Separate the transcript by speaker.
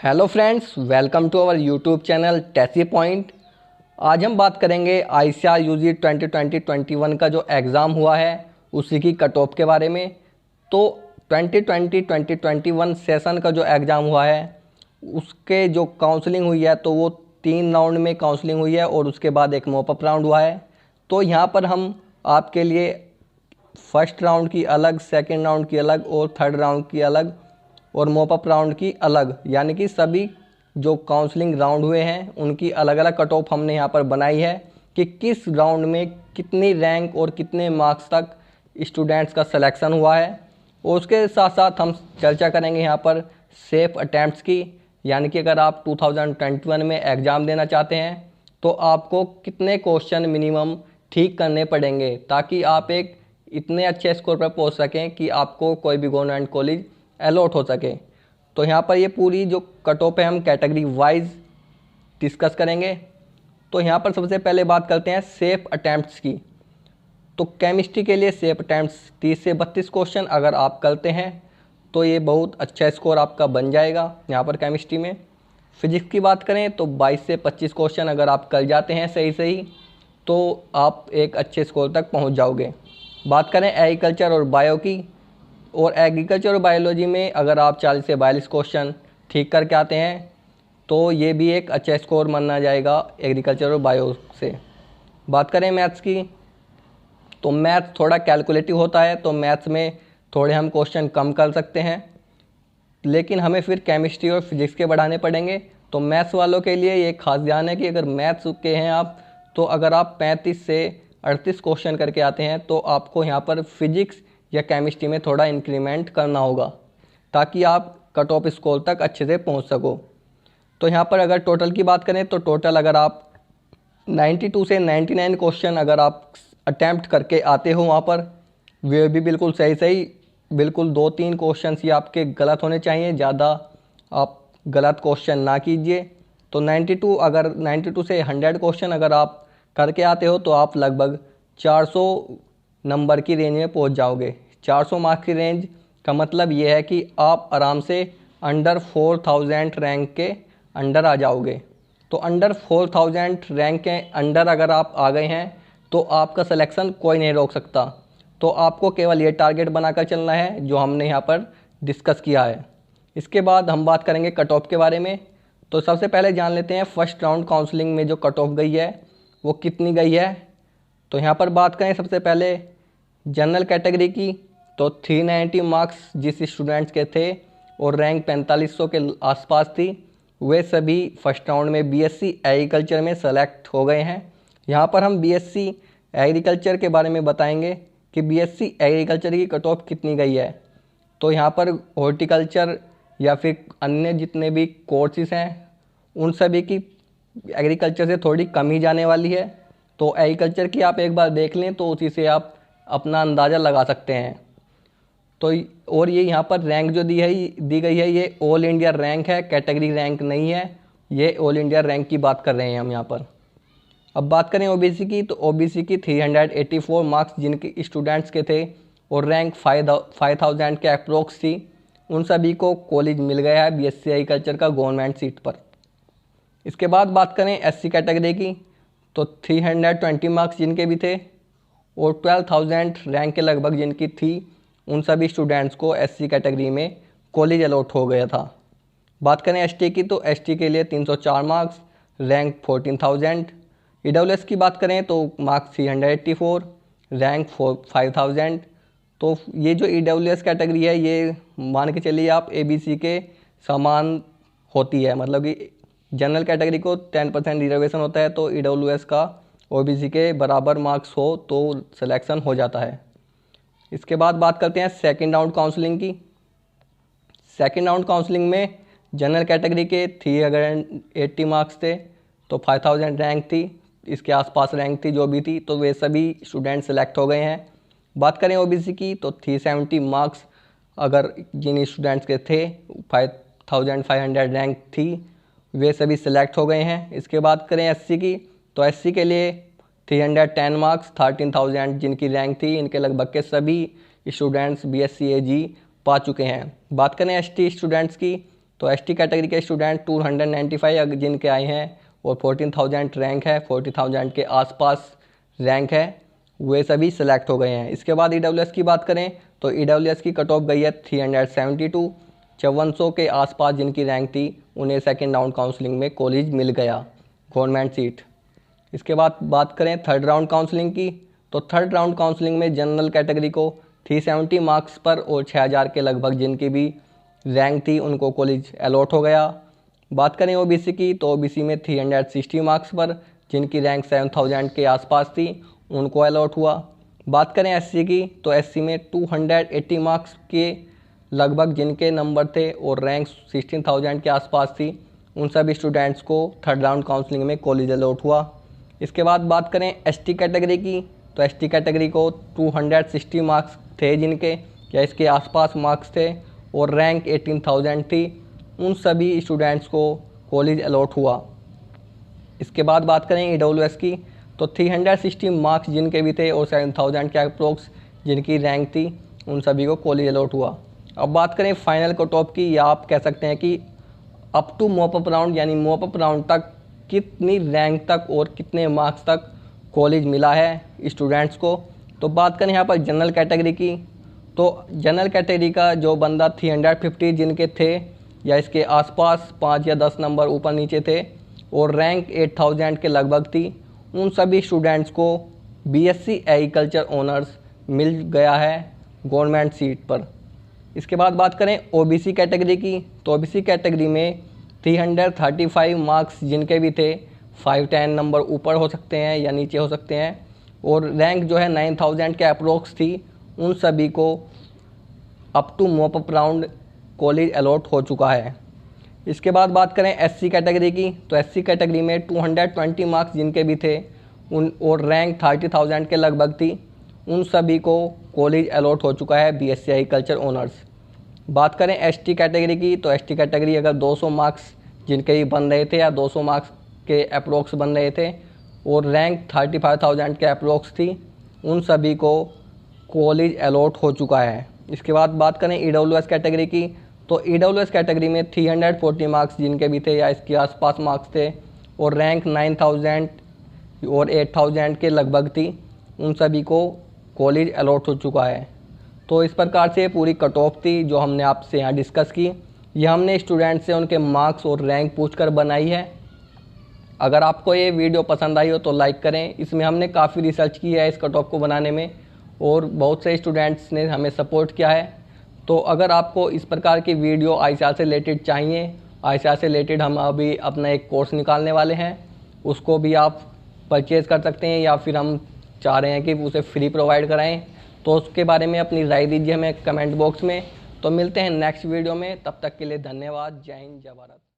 Speaker 1: Hello friends, welcome to our YouTube channel टेसी point. आज हम बात करेंगे आईसीआर यूजी 2020-21 का जो एग्ज़ाम हुआ है उसी की कट ऑफ के बारे में। तो 2020-2021 सेशन का जो एग्ज़ाम हुआ है उसके जो काउंसलिंग हुई है तो वो 3 राउंड में काउंसलिंग हुई है और उसके बाद एक मॉपअप राउंड हुआ है। तो यहाँ पर हम आपके लिए फर्स्ट राउंड की अलग, सेकेंड राउंड की अलग और थर्ड राउंड की अलग और मॉपअप राउंड की अलग, यानी कि सभी जो काउंसलिंग राउंड हुए हैं उनकी अलग अलग कट ऑफ हमने यहाँ पर बनाई है कि किस राउंड में कितनी रैंक और कितने मार्क्स तक स्टूडेंट्स का सिलेक्शन हुआ है। और उसके साथ साथ हम चर्चा करेंगे यहाँ पर सेफ अटैम्प्ट्स की, यानी कि अगर आप 2021 में एग्ज़ाम देना चाहते हैं तो आपको कितने क्वेश्चन मिनिमम ठीक करने पड़ेंगे ताकि आप एक इतने अच्छे स्कोर पर पहुँच सकें कि आपको कोई भी गवर्नमेंट कॉलेज अलॉट हो सके। तो यहाँ पर ये पूरी जो कट ऑफ है हम कैटेगरी वाइज डिस्कस करेंगे। तो यहाँ पर सबसे पहले बात करते हैं सेफ अटैम्प्ट्स की। तो केमिस्ट्री के लिए सेफ अटैम्प्ट्स 30 से 32 क्वेश्चन अगर आप करते हैं तो ये बहुत अच्छा स्कोर आपका बन जाएगा यहाँ पर केमिस्ट्री में। फिजिक्स की बात करें तो 22 से 25 क्वेश्चन अगर आप कर जाते हैं सही तो आप एक अच्छे स्कोर तक पहुँच जाओगे। बात करें एग्रीकल्चर और बायो की, और एग्रीकल्चर और बायोलॉजी में अगर आप 40 से 42 क्वेश्चन ठीक करके आते हैं तो ये भी एक अच्छा स्कोर माना जाएगा एग्रीकल्चर और बायो से। बात करें मैथ्स की तो मैथ्स थोड़ा कैलकुलेटिव होता है, तो मैथ्स में थोड़े हम क्वेश्चन कम कर सकते हैं, लेकिन हमें फिर केमिस्ट्री और फिजिक्स के बढ़ाने पड़ेंगे। तो मैथ्स वालों के लिए ये खास ध्यान है कि अगर मैथ्स के हैं आप तो अगर आप 35 से 38 क्वेश्चन करके आते हैं तो आपको यहाँ पर फिजिक्स या केमिस्ट्री में थोड़ा इंक्रीमेंट करना होगा ताकि आप कट ऑफ स्कोर तक अच्छे से पहुंच सको। तो यहाँ पर अगर टोटल की बात करें तो टोटल अगर आप 92 से 99 क्वेश्चन अगर आप अटैम्प्ट करके आते हो वहाँ पर, वे भी बिल्कुल सही बिल्कुल 2-3 क्वेश्चन ही आपके गलत होने चाहिए, ज़्यादा आप गलत क्वेश्चन ना कीजिए। तो 92 से 100 क्वेश्चन अगर आप करके आते हो तो आप लगभग 400 नंबर की रेंज में पहुंच जाओगे। 400 मार्क्स की रेंज का मतलब ये है कि आप आराम से अंडर 4000 रैंक के अंडर आ जाओगे। तो अंडर 4000 रैंक के अंडर अगर आप आ गए हैं तो आपका सिलेक्शन कोई नहीं रोक सकता। तो आपको केवल ये टारगेट बनाकर चलना है जो हमने यहाँ पर डिस्कस किया है। इसके बाद हम बात करेंगे कट ऑफ के बारे में। तो सबसे पहले जान लेते हैं फर्स्ट राउंड काउंसलिंग में जो कट ऑफ गई है वो कितनी गई है। तो यहाँ पर बात करें सबसे पहले जनरल कैटेगरी की तो 390 मार्क्स जिस स्टूडेंट्स के थे और रैंक 4500 के आसपास थी, वे सभी फर्स्ट राउंड में बीएससी एग्रीकल्चर में सेलेक्ट हो गए हैं। यहाँ पर हम बीएससी एग्रीकल्चर के बारे में बताएंगे कि बीएससी एग्रीकल्चर की कट ऑफ कितनी गई है। तो यहाँ पर हॉर्टिकल्चर या फिर अन्य जितने भी कोर्सेज हैं उन सभी की एग्रीकल्चर से थोड़ी कम ही जाने वाली है। तो एग्रीकल्चर की आप एक बार देख लें तो उसी से आप अपना अंदाज़ा लगा सकते हैं। तो और ये यहाँ पर रैंक जो दी गई है ये ऑल इंडिया रैंक है, कैटेगरी रैंक नहीं है। ये ऑल इंडिया रैंक की बात कर रहे हैं हम यहाँ पर। अब बात करें ओबीसी की तो ओबीसी की 384 मार्क्स जिनके स्टूडेंट्स के थे और रैंक 5000 के अप्रोक्स थी, उन सभी को कॉलेज मिल गया है बीएससी एग्रीकल्चर का गवर्नमेंट सीट पर। इसके बाद बात करें एससी कैटेगरी की तो 320 मार्क्स जिनके भी थे और 12000 रैंक के लगभग जिनकी थी, उन सभी स्टूडेंट्स को एससी कैटेगरी में कॉलेज अलॉट हो गया था। बात करें एसटी की तो एसटी के लिए 304 मार्क्स, रैंक 14000। ईडब्ल्यूएस की बात करें तो मार्क्स 384, रैंक 5000। तो ये जो ईडब्ल्यूएस कैटेगरी है ये मान के चलिए आप एबीसी के समान होती है, मतलब कि जनरल कैटेगरी को 10% रिजर्वेशन होता है तो ईडब्ल्यूएस का ओबीसी के बराबर मार्क्स हो तो सिलेक्शन हो जाता है। इसके बाद बात करते हैं सेकंड राउंड काउंसलिंग की। सेकंड राउंड काउंसलिंग में जनरल कैटेगरी के 380 मार्क्स थे तो 5000 रैंक थी, इसके आसपास रैंक थी जो भी थी, तो वे सभी स्टूडेंट सेलेक्ट हो गए हैं। बात करें ओबीसी की तो 370 मार्क्स अगर जिन स्टूडेंट्स के थे 5500 रैंक थी, वे सभी सिलेक्ट हो गए हैं। इसके बाद करें एससी की तो एससी के लिए 310 मार्क्स 13000 जिनकी रैंक थी, इनके लगभग के सभी स्टूडेंट्स बीएससी एजी पा चुके हैं। बात करें एसटी स्टूडेंट्स की तो एसटी कैटेगरी के स्टूडेंट 295 जिनके आए हैं और 14,000 रैंक है, 40,000 के आसपास रैंक है, वे सभी सिलेक्ट हो गए हैं। इसके बाद ईडब्ल्यूएस की बात करें तो ईडब्ल्यूएस की कट ऑफ गई है 372, 5400 के आसपास जिनकी रैंक थी उन्हें सेकेंड राउंड काउंसलिंग में कॉलेज मिल गया, गवर्नमेंट सीट। इसके बाद बात करें थर्ड राउंड काउंसलिंग की, तो थर्ड राउंड काउंसलिंग में जनरल कैटेगरी को 370 मार्क्स पर और 6000 के लगभग जिनकी भी रैंक थी उनको कॉलेज अलॉट हो गया। बात करें ओबीसी की तो ओबीसी में 360 मार्क्स पर जिनकी रैंक 7000 के आसपास थी उनको अलॉट हुआ। बात करें एससी की तो एससी में 280 मार्क्स के लगभग जिनके नंबर थे और रैंक 16,000 के आसपास थी उन सभी स्टूडेंट्स को थर्ड राउंड काउंसलिंग में कॉलेज अलॉट हुआ। इसके बाद बात करें एसटी कैटेगरी की तो एसटी कैटेगरी को 260 मार्क्स थे जिनके या इसके आसपास मार्क्स थे और रैंक 18,000 थी, उन सभी स्टूडेंट्स को कॉलेज अलॉट हुआ। इसके बाद बात करें ईडब्ल्यूएस की तो 360 मार्क्स जिनके भी थे और 7,000 के अप्रोक्स जिनकी रैंक थी उन सभी को कॉलेज अलॉट हुआ। अब बात करें फाइनल कट ऑफ की, या आप कह सकते हैं कि अप टू मॉपअप राउंड यानी मॉपअप राउंड तक कितनी रैंक तक और कितने मार्क्स तक कॉलेज मिला है स्टूडेंट्स को। तो बात करें यहाँ पर जनरल कैटेगरी की तो जनरल कैटेगरी का जो बंदा 350 जिनके थे या इसके आसपास 5 या 10 नंबर ऊपर नीचे थे और रैंक 8000 के लगभग थी, उन सभी स्टूडेंट्स को बीएससी एग्रीकल्चर ऑनर्स मिल गया है गवर्नमेंट सीट पर। इसके बाद बात करें ओबीसी कैटेगरी की तो ओबीसी कैटेगरी में 335 मार्क्स जिनके भी थे 510 नंबर ऊपर हो सकते हैं या नीचे हो सकते हैं और रैंक जो है 9000 के अप्रोक्स थी, उन सभी को up to mop up round college allot हो चुका है। इसके बाद बात करें एससी कैटेगरी की तो एससी कैटेगरी में 220 मार्क्स जिनके भी थे उन और रैंक 30,000 के लगभग थी, उन सभी को कॉलेज अलॉट हो चुका है बीएससी एग्रीकल्चर ऑनर्स। बात करें एसटी कैटेगरी की तो एसटी कैटेगरी अगर 200 मार्क्स जिनके भी बन रहे थे या 200 मार्क्स के अप्रोक्स बन रहे थे और रैंक 35,000 के अप्रोक्स थी, उन सभी को कॉलेज अलॉट हो चुका है। इसके बाद बात करें ईडब्ल्यूएस कैटेगरी की तो ईडब्ल्यूएस कैटेगरी में 340 मार्क्स जिनके भी थे या इसके आसपास मार्क्स थे और रैंक 9000 और 8000 के लगभग थी, उन सभी को कॉलेज अलॉट हो चुका है। तो इस प्रकार से पूरी कट ऑफ थी जो हमने आपसे यहाँ डिस्कस की। ये हमने स्टूडेंट से उनके मार्क्स और रैंक पूछकर बनाई है। अगर आपको ये वीडियो पसंद आई हो तो लाइक करें। इसमें हमने काफ़ी रिसर्च की है इस कट ऑफ को बनाने में और बहुत से स्टूडेंट्स ने हमें सपोर्ट किया है। तो अगर आपको इस प्रकार की वीडियो आईसीआर से रिलेटेड चाहिए, आईसीआर से रिलेटेड हम अभी अपना एक कोर्स निकालने वाले हैं, उसको भी आप परचेज़ कर सकते हैं या फिर हम चाह रहे हैं कि उसे फ्री प्रोवाइड कराएं। तो उसके बारे में अपनी राय दीजिए हमें कमेंट बॉक्स में। तो मिलते हैं नेक्स्ट वीडियो में, तब तक के लिए धन्यवाद। जय हिंद, जय भारत।